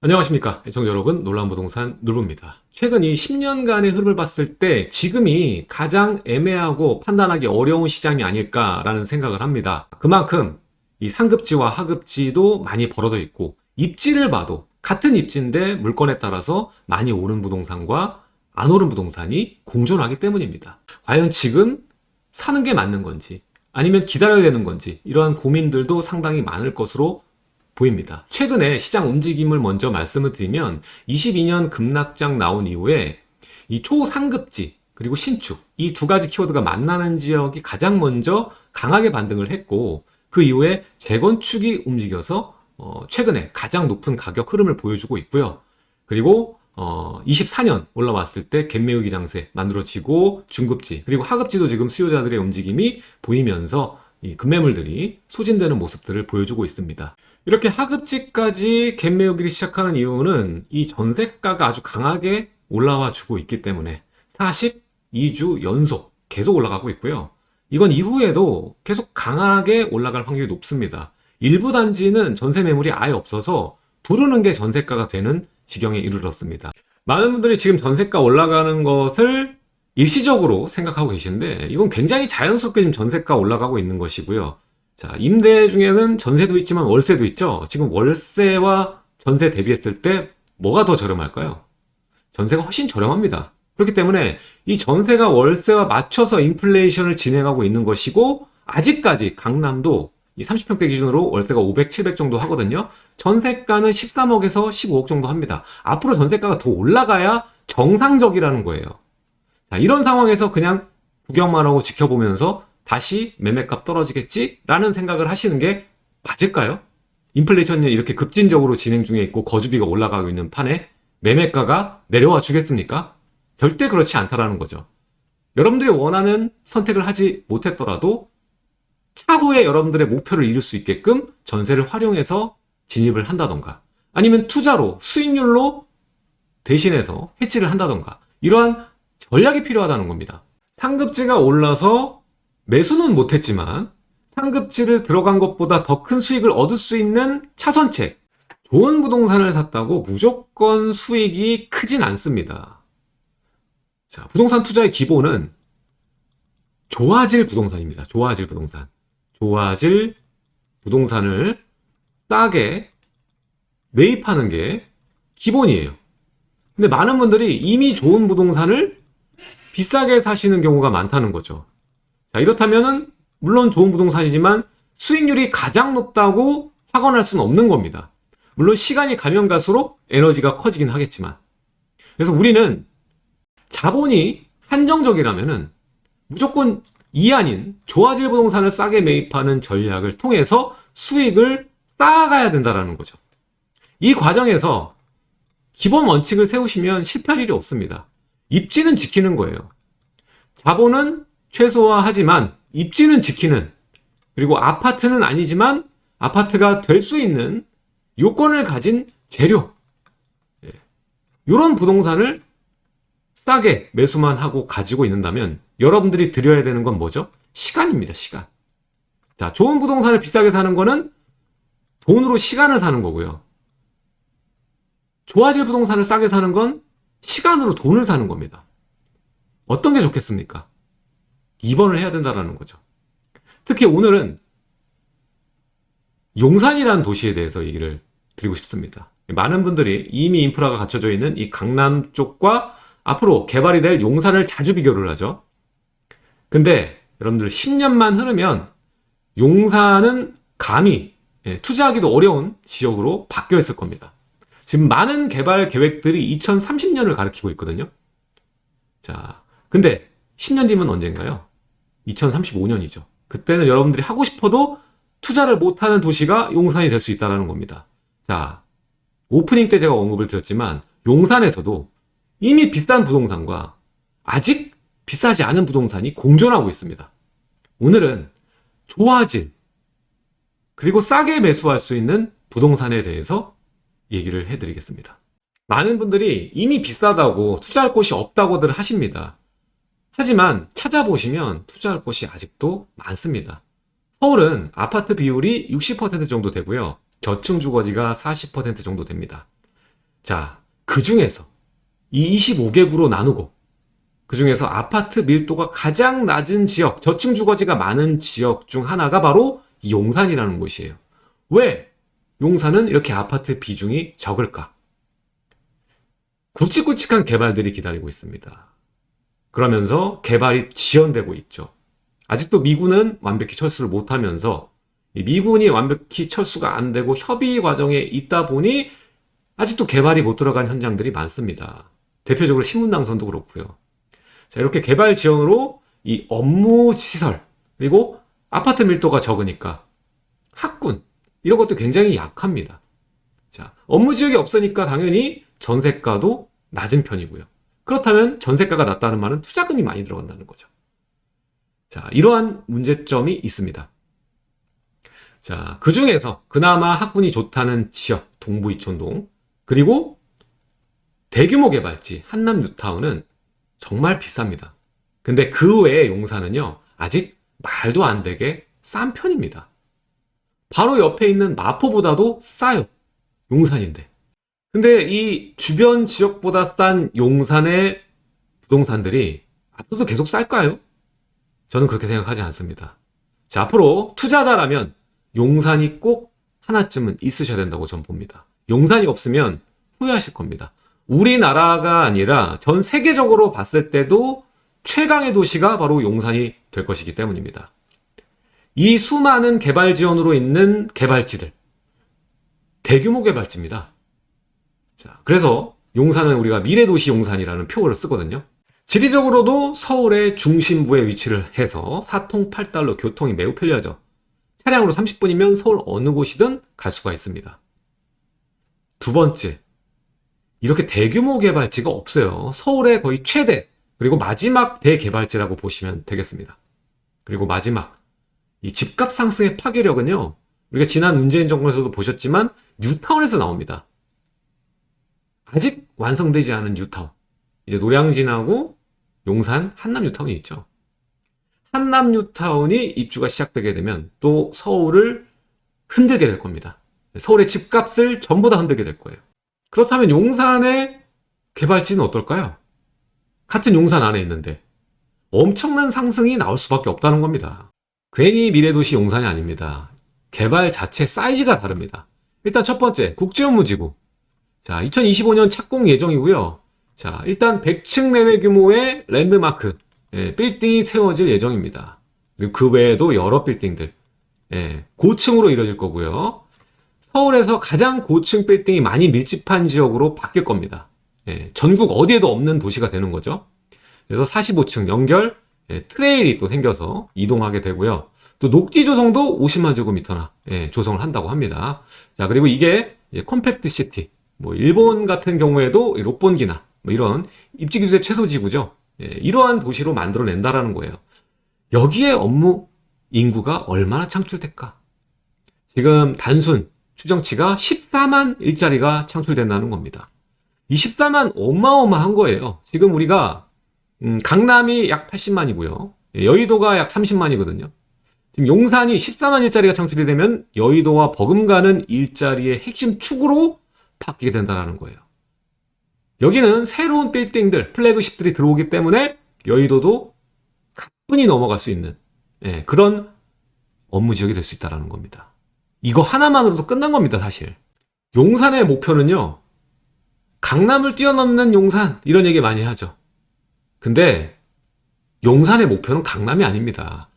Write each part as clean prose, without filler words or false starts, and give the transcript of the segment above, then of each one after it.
안녕하십니까 애청자 여러분, 놀라운 부동산 놀부입니다. 최근 이 10년간의 흐름을 봤을 때 지금이 가장 애매하고 판단하기 어려운 시장이 아닐까라는 생각을 합니다. 그만큼 이 상급지와 하급지도 많이 벌어져 있고, 입지를 봐도 같은 입지인데 물건에 따라서 많이 오른 부동산과 안 오른 부동산이 공존하기 때문입니다. 과연 지금 사는 게 맞는 건지 아니면 기다려야 되는 건지, 이러한 고민들도 상당히 많을 것으로 보입니다. 최근에 시장 움직임을 먼저 말씀을 드리면, 22년 급락장 나온 이후에 이 초상급지 그리고 신축, 이 두 가지 키워드가 만나는 지역이 가장 먼저 강하게 반등을 했고, 그 이후에 재건축이 움직여서 최근에 가장 높은 가격 흐름을 보여주고 있고요. 그리고 24년 올라왔을 때 갭매우기 장세 만들어지고, 중급지 그리고 하급지도 지금 수요자들의 움직임이 보이면서 이 급매물들이 소진되는 모습들을 보여주고 있습니다. 이렇게 하급지까지 갭매우기를 시작하는 이유는 이 전세가가 아주 강하게 올라와 주고 있기 때문에 42주 연속 계속 올라가고 있고요. 이건 이후에도 계속 강하게 올라갈 확률이 높습니다. 일부 단지는 전세 매물이 아예 없어서 부르는 게 전세가가 되는 지경에 이르렀습니다. 많은 분들이 지금 전세가 올라가는 것을 일시적으로 생각하고 계시는데, 이건 굉장히 자연스럽게 지금 전세가 올라가고 있는 것이고요. 자, 임대 중에는 전세도 있지만 월세도 있죠. 지금 월세와 전세 대비했을 때 뭐가 더 저렴할까요? 전세가 훨씬 저렴합니다. 그렇기 때문에 이 전세가 월세와 맞춰서 인플레이션을 진행하고 있는 것이고, 아직까지 강남도 이 30평대 기준으로 월세가 500, 700 정도 하거든요. 전세가는 13억에서 15억 정도 합니다. 앞으로 전세가가 더 올라가야 정상적이라는 거예요. 자, 이런 상황에서 그냥 구경만 하고 지켜보면서 다시 매매값 떨어지겠지라는 생각을 하시는 게 맞을까요? 인플레이션이 이렇게 급진적으로 진행 중에 있고 거주비가 올라가고 있는 판에 매매가가 내려와 주겠습니까? 절대 그렇지 않다라는 거죠. 여러분들이 원하는 선택을 하지 못했더라도 차후에 여러분들의 목표를 이룰 수 있게끔 전세를 활용해서 진입을 한다던가, 아니면 투자로 수익률로 대신해서 해지를 한다던가, 이러한 전략이 필요하다는 겁니다. 상급지가 올라서 매수는 못했지만 상급지를 들어간 것보다 더 큰 수익을 얻을 수 있는 차선책, 좋은 부동산을 샀다고 무조건 수익이 크진 않습니다. 자, 부동산 투자의 기본은 좋아질 부동산입니다. 좋아질 부동산. 좋아질 부동산을 싸게 매입하는 게 기본이에요. 근데 많은 분들이 이미 좋은 부동산을 비싸게 사시는 경우가 많다는 거죠. 자, 이렇다면은 물론 좋은 부동산이지만 수익률이 가장 높다고 확언할 수는 없는 겁니다. 물론 시간이 가면 갈수록 에너지가 커지긴 하겠지만. 그래서 우리는 자본이 한정적이라면은 무조건 이 아닌 좋아질 부동산을 싸게 매입하는 전략을 통해서 수익을 쌓아가야 된다는 거죠. 이 과정에서 기본 원칙을 세우시면 실패할 일이 없습니다. 입지는 지키는 거예요. 자본은 최소화하지만 입지는 지키는, 그리고 아파트는 아니지만 아파트가 될 수 있는 요건을 가진 재료, 이런 부동산을 싸게 매수만 하고 가지고 있는다면 여러분들이 드려야 되는 건 뭐죠? 시간입니다. 시간. 자, 좋은 부동산을 비싸게 사는 거는 돈으로 시간을 사는 거고요. 좋아질 부동산을 싸게 사는 건 시간으로 돈을 사는 겁니다. 어떤 게 좋겠습니까? 2번을 해야 된다는 거죠. 특히 오늘은 용산이라는 도시에 대해서 얘기를 드리고 싶습니다. 많은 분들이 이미 인프라가 갖춰져 있는 이 강남 쪽과 앞으로 개발이 될 용산을 자주 비교를 하죠. 근데 여러분들 10년만 흐르면 용산은 감히 투자하기도 어려운 지역으로 바뀌어 있을 겁니다. 지금 많은 개발 계획들이 2030년을 가리키고 있거든요. 자, 근데 10년 뒤면 언젠가요? 2035년이죠. 그때는 여러분들이 하고 싶어도 투자를 못하는 도시가 용산이 될 수 있다는 겁니다. 자, 오프닝 때 제가 언급을 드렸지만 용산에서도 이미 비싼 부동산과 아직 비싸지 않은 부동산이 공존하고 있습니다. 오늘은 좋아진 그리고 싸게 매수할 수 있는 부동산에 대해서 얘기를 해드리겠습니다. 많은 분들이 이미 비싸다고 투자할 곳이 없다고들 하십니다. 하지만 찾아보시면 투자할 곳이 아직도 많습니다. 서울은 아파트 비율이 60% 정도 되고요. 저층 주거지가 40% 정도 됩니다. 자, 그 중에서 이 25개구로 나누고 그 중에서 아파트 밀도가 가장 낮은 지역, 저층 주거지가 많은 지역 중 하나가 바로 이 용산이라는 곳이에요. 왜 용산은 이렇게 아파트 비중이 적을까? 굵직굵직한 개발들이 기다리고 있습니다. 그러면서 개발이 지연되고 있죠. 아직도 미군은 완벽히 철수를 못하면서 미군이 완벽히 철수가 안 되고 협의 과정에 있다 보니 아직도 개발이 못 들어간 현장들이 많습니다. 대표적으로 신문당선도 그렇고요. 자, 이렇게 개발 지연으로 이 업무 시설 그리고 아파트 밀도가 적으니까 학군 이런 것도 굉장히 약합니다. 자, 업무 지역이 없으니까 당연히 전세가도 낮은 편이고요. 그렇다면 전세가가 낮다는 말은 투자금이 많이 들어간다는 거죠. 자, 이러한 문제점이 있습니다. 자, 그 중에서 그나마 학군이 좋다는 지역, 동부 이촌동, 그리고 대규모 개발지 한남 뉴타운은 정말 비쌉니다. 근데 그 외에 용산은요, 아직 말도 안 되게 싼 편입니다. 바로 옆에 있는 마포보다도 싸요. 용산인데. 근데 이 주변 지역보다 싼 용산의 부동산들이 앞으로도 계속 쌀까요? 저는 그렇게 생각하지 않습니다. 자, 앞으로 투자자라면 용산이 꼭 하나쯤은 있으셔야 된다고 저는 봅니다. 용산이 없으면 후회하실 겁니다. 우리나라가 아니라 전 세계적으로 봤을 때도 최강의 도시가 바로 용산이 될 것이기 때문입니다. 이 수많은 개발 지원으로 있는 개발지들, 대규모 개발지입니다. 자, 그래서 용산은 우리가 미래도시 용산이라는 표어를 쓰거든요. 지리적으로도 서울의 중심부에 위치를 해서 사통팔달로 교통이 매우 편리하죠. 차량으로 30분이면 서울 어느 곳이든 갈 수가 있습니다. 두 번째, 이렇게 대규모 개발지가 없어요. 서울의 거의 최대, 그리고 마지막 대개발지라고 보시면 되겠습니다. 그리고 마지막, 이 집값 상승의 파괴력은요, 우리가 지난 문재인 정권에서도 보셨지만 뉴타운에서 나옵니다. 아직 완성되지 않은 뉴타운. 이제 노량진하고 용산, 한남 뉴타운이 있죠. 한남 뉴타운이 입주가 시작되게 되면 또 서울을 흔들게 될 겁니다. 서울의 집값을 전부 다 흔들게 될 거예요. 그렇다면 용산의 개발지는 어떨까요? 같은 용산 안에 있는데 엄청난 상승이 나올 수밖에 없다는 겁니다. 괜히 미래도시 용산이 아닙니다. 개발 자체 사이즈가 다릅니다. 일단 첫 번째, 국제업무지구. 자, 2025년 착공 예정이고요. 자, 일단 100층 내외 규모의 랜드마크, 빌딩이 세워질 예정입니다. 그리고 그 외에도 여러 빌딩들, 고층으로 이뤄질 거고요. 서울에서 가장 고층 빌딩이 많이 밀집한 지역으로 바뀔 겁니다. 전국 어디에도 없는 도시가 되는 거죠. 그래서 45층 연결 트레일이 또 생겨서 이동하게 되고요. 또 녹지 조성도 50만 제곱미터나 조성을 한다고 합니다. 자, 그리고 이게 컴팩트 시티, 뭐 일본 같은 경우에도 롯본기나 뭐 이런 입지 규제 최소 지구죠. 이러한 도시로 만들어낸다라는 거예요. 여기에 업무 인구가 얼마나 창출될까? 지금 단순 추정치가 14만 일자리가 창출된다는 겁니다. 이 14만 어마어마한 거예요. 지금 우리가 강남이 약 80만이고요. 여의도가 약 30만이거든요. 지금 용산이 14만 일자리가 창출이 되면 여의도와 버금가는 일자리의 핵심 축으로 바뀌게 된다는 거예요. 여기는 새로운 빌딩들, 플래그십들이 들어오기 때문에 여의도도 가뿐히 넘어갈 수 있는 그런 업무 지역이 될 수 있다는 겁니다. 이거 하나만으로도 끝난 겁니다, 사실. 용산의 목표는요, 강남을 뛰어넘는 용산, 이런 얘기 많이 하죠. 근데 용산의 목표는 강남이 아닙니다.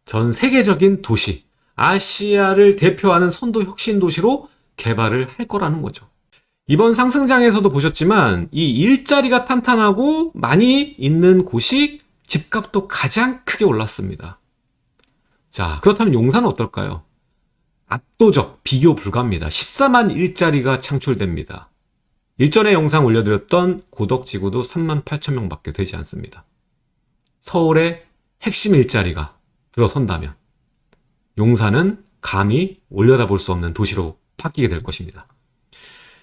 전 세계적인 도시, 아시아를 대표하는 선도 혁신 도시로 개발을 할 거라는 거죠. 이번 상승장에서도 보셨지만 이 일자리가 탄탄하고 많이 있는 곳이 집값도 가장 크게 올랐습니다. 자, 그렇다면 용산은 어떨까요? 압도적, 비교 불가입니다. 14만 일자리가 창출됩니다. 일전에 영상 올려드렸던 고덕지구도 3만 8천 명밖에 되지 않습니다. 서울의 핵심 일자리가 들어선다면 용산은 감히 올려다볼 수 없는 도시로 바뀌게 될 것입니다.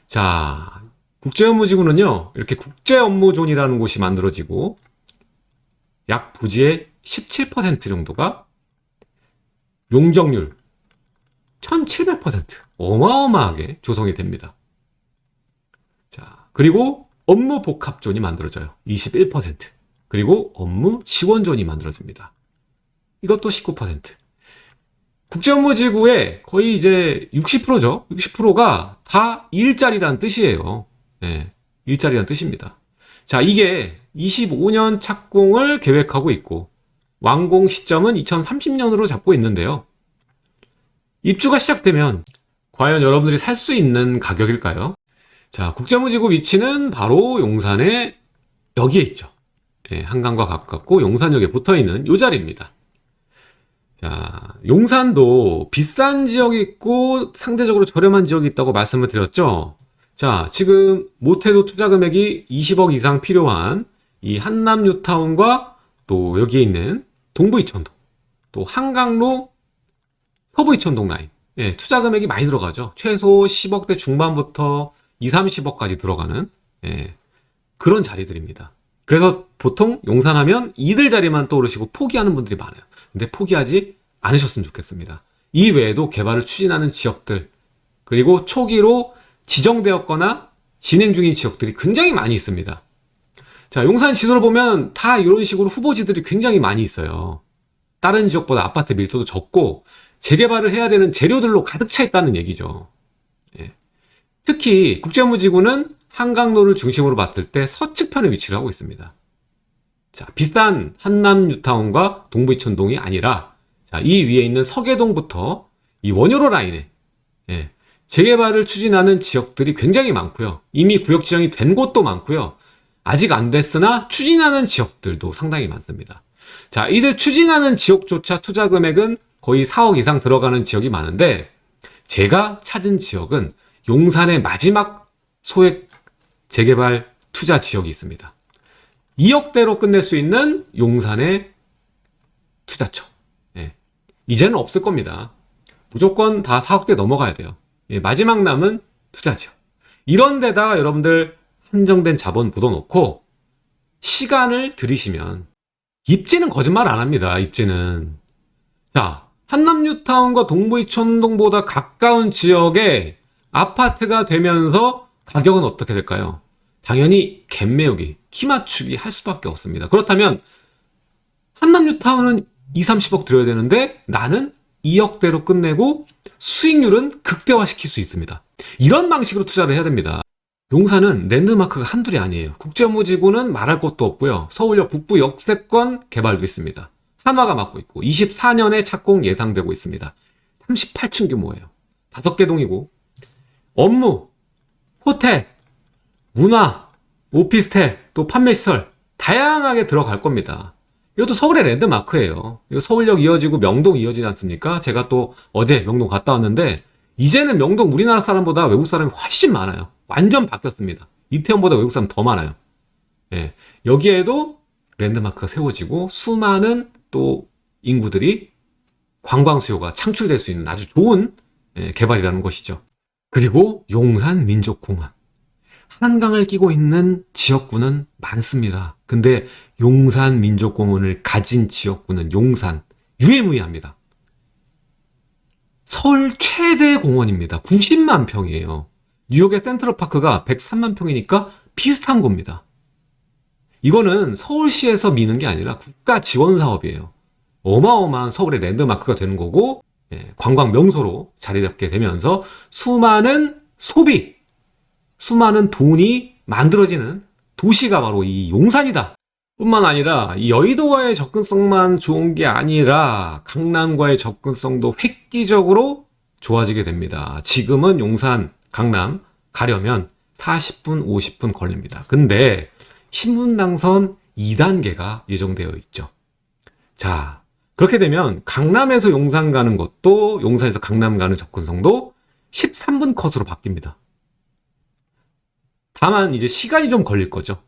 자, 국제업무지구는요, 이렇게 국제업무존이라는 곳이 만들어지고 약 부지의 17% 정도가 용적률 1700% 어마어마하게 조성이 됩니다. 자, 그리고 업무 복합존이 만들어져요. 21%. 그리고 업무 지원존이 만들어집니다. 이것도 19%. 국제업무지구의 거의 이제 60%죠. 60%가 다 일자리란 뜻이에요. 네, 일자리란 뜻입니다. 자, 이게 25년 착공을 계획하고 있고 완공 시점은 2030년으로 잡고 있는데요. 입주가 시작되면 과연 여러분들이 살 수 있는 가격일까요? 자, 국제업무지구 위치는 바로 용산의 여기에 있죠. 예, 한강과 가깝고 용산역에 붙어있는 이 자리입니다. 자, 용산도 비싼 지역이 있고 상대적으로 저렴한 지역이 있다고 말씀을 드렸죠. 자, 지금 못해도 투자 금액이 20억 이상 필요한 이 한남 뉴타운과 또 여기에 있는 동부 이천동, 또 한강로 서부 이천동 라인. 예, 투자 금액이 많이 들어가죠. 최소 10억대 중반부터 2, 30억까지 들어가는 그런 자리들입니다. 그래서 보통 용산하면 이들 자리만 떠오르시고 포기하는 분들이 많아요. 근데 포기하지 않으셨으면 좋겠습니다. 이 외에도 개발을 추진하는 지역들, 그리고 초기로 지정되었거나 진행 중인 지역들이 굉장히 많이 있습니다. 자, 용산 지도를 보면 다 이런 식으로 후보지들이 굉장히 많이 있어요. 다른 지역보다 아파트 밀도도 적고 재개발을 해야 되는 재료들로 가득 차 있다는 얘기죠. 예. 특히 국제업무지구는 한강로를 중심으로 봤을 때 서측편에 위치를 하고 있습니다. 자, 비싼 한남 뉴타운과 동부 이천동이 아니라 자, 이 위에 있는 서계동부터 이 원효로 라인에 재개발을 추진하는 지역들이 굉장히 많고요. 이미 구역 지정이 된 곳도 많고요. 아직 안 됐으나 추진하는 지역들도 상당히 많습니다. 자, 이들 추진하는 지역조차 투자 금액은 거의 4억 이상 들어가는 지역이 많은데 제가 찾은 지역은 용산의 마지막 소액 재개발 투자 지역이 있습니다. 2억대로 끝낼 수 있는 용산의 투자처. 예. 이제는 없을 겁니다. 무조건 다 4억대 넘어가야 돼요. 예, 마지막 남은 투자 지역. 이런 데다가 여러분들 한정된 자본 묻어놓고 시간을 들이시면 입지는 거짓말 안 합니다. 입지는. 자, 한남뉴타운과 동부이천동보다 가까운 지역에 아파트가 되면서 가격은 어떻게 될까요? 당연히 갭 메우기, 키 맞추기 할 수밖에 없습니다. 그렇다면 한남뉴타운은 2, 30억 들여야 되는데 나는 2억대로 끝내고 수익률은 극대화시킬 수 있습니다. 이런 방식으로 투자를 해야 됩니다. 용산은 랜드마크가 한둘이 아니에요. 국제업무지구는 말할 것도 없고요. 서울역 북부 역세권 개발도 있습니다. 한화가 맡고 있고 24년에 착공 예상되고 있습니다. 38층 규모예요. 5개 동이고 업무, 호텔, 문화, 오피스텔, 또 판매시설 다양하게 들어갈 겁니다. 이것도 서울의 랜드마크예요. 이거 서울역 이어지고 명동 이어지지 않습니까? 제가 또 어제 명동 갔다 왔는데 이제는 명동 우리나라 사람보다 외국 사람이 훨씬 많아요. 완전 바뀌었습니다. 이태원보다 외국 사람 더 많아요. 예, 여기에도 랜드마크가 세워지고 수많은 또 인구들이 관광 수요가 창출될 수 있는 아주 좋은 개발이라는 것이죠. 그리고 용산 민족공원. 한강을 끼고 있는 지역구는 많습니다. 근데 용산 민족공원을 가진 지역구는 용산 유일무이합니다. 서울 최대 공원입니다. 90만 평이에요. 뉴욕의 센트럴파크가 103만 평이니까 비슷한 겁니다. 이거는 서울시에서 미는 게 아니라 국가 지원 사업이에요. 어마어마한 서울의 랜드마크가 되는 거고 관광 명소로 자리 잡게 되면서 수많은 소비, 수많은 돈이 만들어지는 도시가 바로 이 용산이다. 뿐만 아니라 이 여의도와의 접근성만 좋은 게 아니라 강남과의 접근성도 획기적으로 좋아지게 됩니다. 지금은 용산, 강남 가려면 40분, 50분 걸립니다. 근데 신분당선 2단계가 예정되어 있죠. 자, 그렇게 되면 강남에서 용산 가는 것도 용산에서 강남 가는 접근성도 13분 컷으로 바뀝니다. 다만 이제 시간이 좀 걸릴 거죠.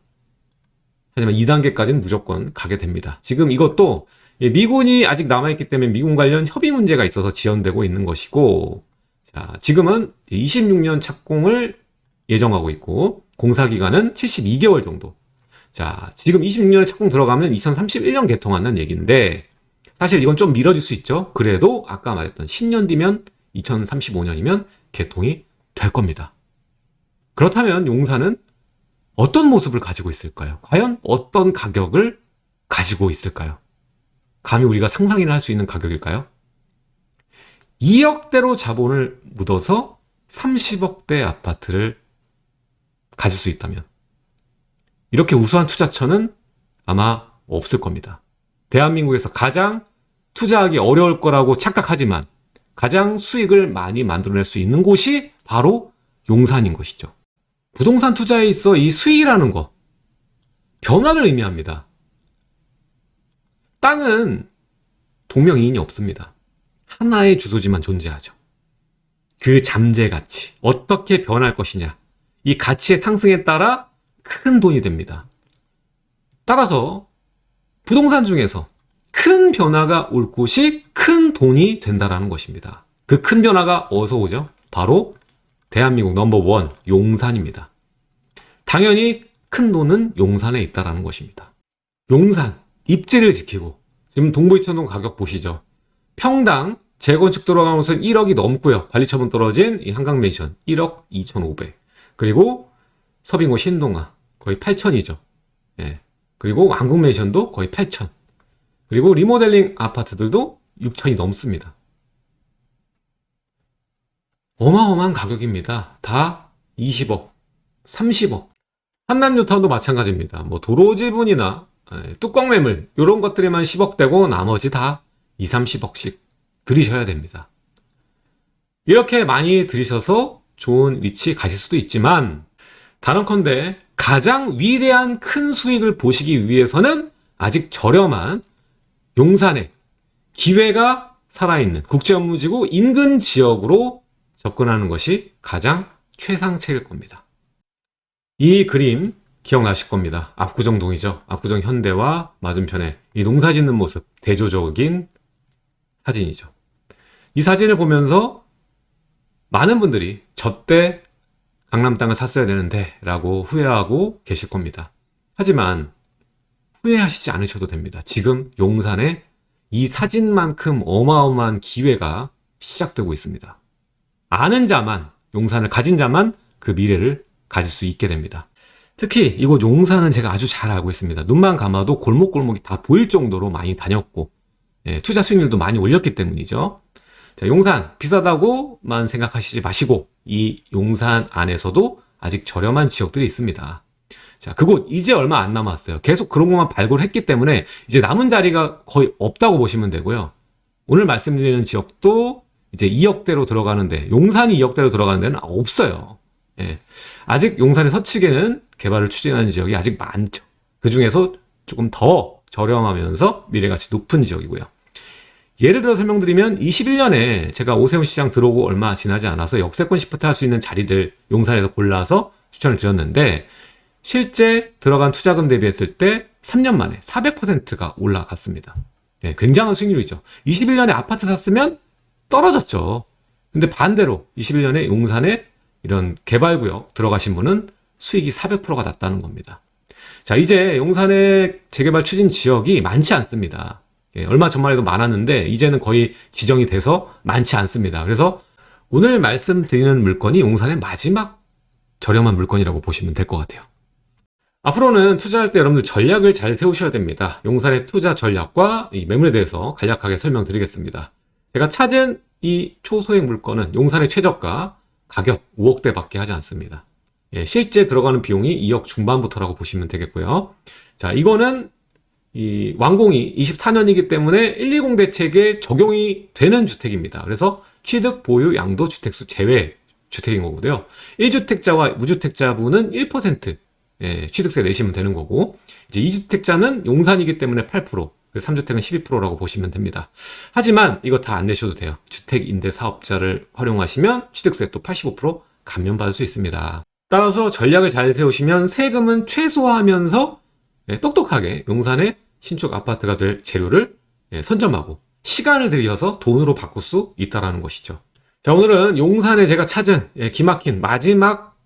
하지만 2단계까지는 무조건 가게 됩니다. 지금 이것도 미군이 아직 남아있기 때문에 미군 관련 협의 문제가 있어서 지연되고 있는 것이고, 자, 지금은 26년 착공을 예정하고 있고 공사기간은 72개월 정도. 자, 지금 26년에 착공 들어가면 2031년 개통한다는 얘기인데 사실 이건 좀 미뤄질 수 있죠. 그래도 아까 말했던 10년 뒤면 2035년이면 개통이 될 겁니다. 그렇다면 용산은 어떤 모습을 가지고 있을까요? 과연 어떤 가격을 가지고 있을까요? 감히 우리가 상상이나 할 수 있는 가격일까요? 2억대로 자본을 묻어서 30억대 아파트를 가질 수 있다면 이렇게 우수한 투자처는 아마 없을 겁니다. 대한민국에서 가장 투자하기 어려울 거라고 착각하지만 가장 수익을 많이 만들어낼 수 있는 곳이 바로 용산인 것이죠. 부동산 투자에 있어 이 수익이라는 거, 변화를 의미합니다. 땅은 동명이인이 없습니다. 하나의 주소지만 존재하죠. 그 잠재 가치, 어떻게 변할 것이냐, 이 가치의 상승에 따라 큰 돈이 됩니다. 따라서 부동산 중에서 큰 변화가 올 곳이 큰 돈이 된다는 것입니다. 그 큰 변화가 어디서 오죠? 바로 대한민국 넘버원 용산입니다. 당연히 큰 돈은 용산에 있다는 것입니다. 용산, 입지를 지키고 지금 동부이천동 가격 보시죠. 평당 재건축 들어가면서 1억이 넘고요. 관리처분 떨어진 이 한강맨션 1억 2,500. 그리고 서빙고 신동아 거의 8천이죠. 예. 그리고 왕국맨션도 거의 8천. 그리고 리모델링 아파트들도 6천이 넘습니다. 어마어마한 가격입니다. 다 20억, 30억. 한남뉴타운도 마찬가지입니다. 뭐 도로 지분이나 뚜껑 매물 이런 것들에만 10억대고 나머지 다 2, 30억씩 들이셔야 됩니다. 이렇게 많이 들이셔서 좋은 위치 가실 수도 있지만 단언컨대 가장 위대한 큰 수익을 보시기 위해서는 아직 저렴한 용산에 기회가 살아있는 국제업무지구 인근 지역으로 접근하는 것이 가장 최상책일 겁니다. 이 그림 기억나실 겁니다. 압구정동이죠. 압구정 현대와 맞은편에 이 농사 짓는 모습, 대조적인 사진이죠. 이 사진을 보면서 많은 분들이 저때 강남 땅을 샀어야 되는데 라고 후회하고 계실 겁니다. 하지만 후회하시지 않으셔도 됩니다. 지금 용산에 이 사진만큼 어마어마한 기회가 시작되고 있습니다. 아는 자만, 용산을 가진 자만 그 미래를 가질 수 있게 됩니다. 특히 이곳 용산은 제가 아주 잘 알고 있습니다. 눈만 감아도 골목골목이 다 보일 정도로 많이 다녔고 투자 수익률도 많이 올렸기 때문이죠. 자, 용산 비싸다고만 생각하시지 마시고 이 용산 안에서도 아직 저렴한 지역들이 있습니다. 자, 그곳 이제 얼마 안 남았어요. 계속 그런 것만 발굴했기 때문에 이제 남은 자리가 거의 없다고 보시면 되고요. 오늘 말씀드리는 지역도 이제 2억대로 들어가는데 용산이 2억대로 들어가는 데는 없어요. 예. 아직 용산의 서측에는 개발을 추진하는 지역이 아직 많죠. 그 중에서 조금 더 저렴하면서 미래가치 높은 지역이고요. 예를 들어 설명드리면 21년에 제가 오세훈 시장 들어오고 얼마 지나지 않아서 역세권 시프트 할 수 있는 자리들 용산에서 골라서 추천을 드렸는데 실제 들어간 투자금 대비했을 때 3년 만에 400%가 올라갔습니다. 네, 굉장한 수익률이죠. 21년에 아파트 샀으면 떨어졌죠. 근데 반대로 21년에 용산에 이런 개발구역 들어가신 분은 수익이 400%가 났다는 겁니다. 자, 이제 용산의 재개발 추진 지역이 많지 않습니다. 얼마 전만 해도 많았는데 이제는 거의 지정이 돼서 많지 않습니다. 그래서 오늘 말씀드리는 물건이 용산의 마지막 저렴한 물건이라고 보시면 될 것 같아요. 앞으로는 투자할 때 여러분들 전략을 잘 세우셔야 됩니다. 용산의 투자 전략과 이 매물에 대해서 간략하게 설명드리겠습니다. 제가 찾은 이 초소액 물건은 용산의 최저가 가격 5억대 밖에 하지 않습니다. 실제 들어가는 비용이 2억 중반부터라고 보시면 되겠고요. 자, 이거는 이 완공이 24년이기 때문에 120 대책에 적용이 되는 주택입니다. 그래서 취득, 보유, 양도, 주택수 제외 주택인 거고요. 1주택자와 무주택자분은 1% 취득세 내시면 되는 거고, 이제 2주택자는 용산이기 때문에 8%, 3주택은 12%라고 보시면 됩니다. 하지만 이거 다 안 내셔도 돼요. 주택임대사업자를 활용하시면 취득세 또 85% 감면받을 수 있습니다. 따라서 전략을 잘 세우시면 세금은 최소화하면서 똑똑하게 용산의 신축 아파트가 될 재료를 선점하고 시간을 들여서 돈으로 바꿀 수 있다는 것이죠. 자, 오늘은 용산에 제가 찾은 기막힌 마지막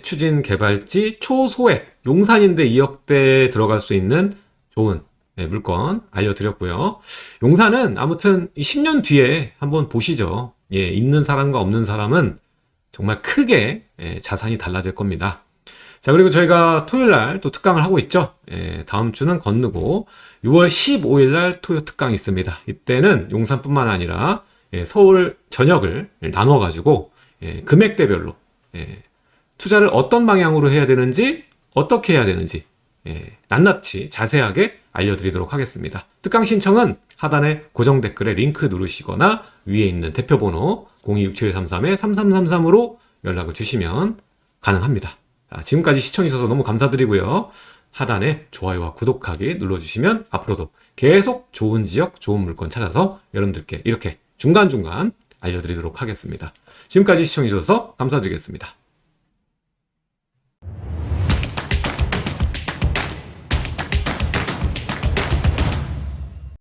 추진 개발지 초소액 용산인데 2억대 들어갈 수 있는 좋은 물건 알려드렸고요. 용산은 아무튼 10년 뒤에 한번 보시죠. 있는 사람과 없는 사람은 정말 크게 자산이 달라질 겁니다. 자, 그리고 저희가 토요일 날 또 특강을 하고 있죠. 다음 주는 건너고 6월 15일 날 토요 특강이 있습니다. 이때는 용산뿐만 아니라 서울 전역을 나눠 가지고 금액대별로 투자를 어떤 방향으로 해야 되는지, 어떻게 해야 되는지 낱낱이 자세하게 알려드리도록 하겠습니다. 특강 신청은 하단에 고정 댓글에 링크 누르시거나 위에 있는 대표번호 026733-3333으로 연락을 주시면 가능합니다. 지금까지 시청해주셔서 너무 감사드리고요. 하단에 좋아요와 구독하기 눌러주시면 앞으로도 계속 좋은 지역, 좋은 물건 찾아서 여러분들께 이렇게 중간중간 알려드리도록 하겠습니다. 지금까지 시청해주셔서 감사드리겠습니다.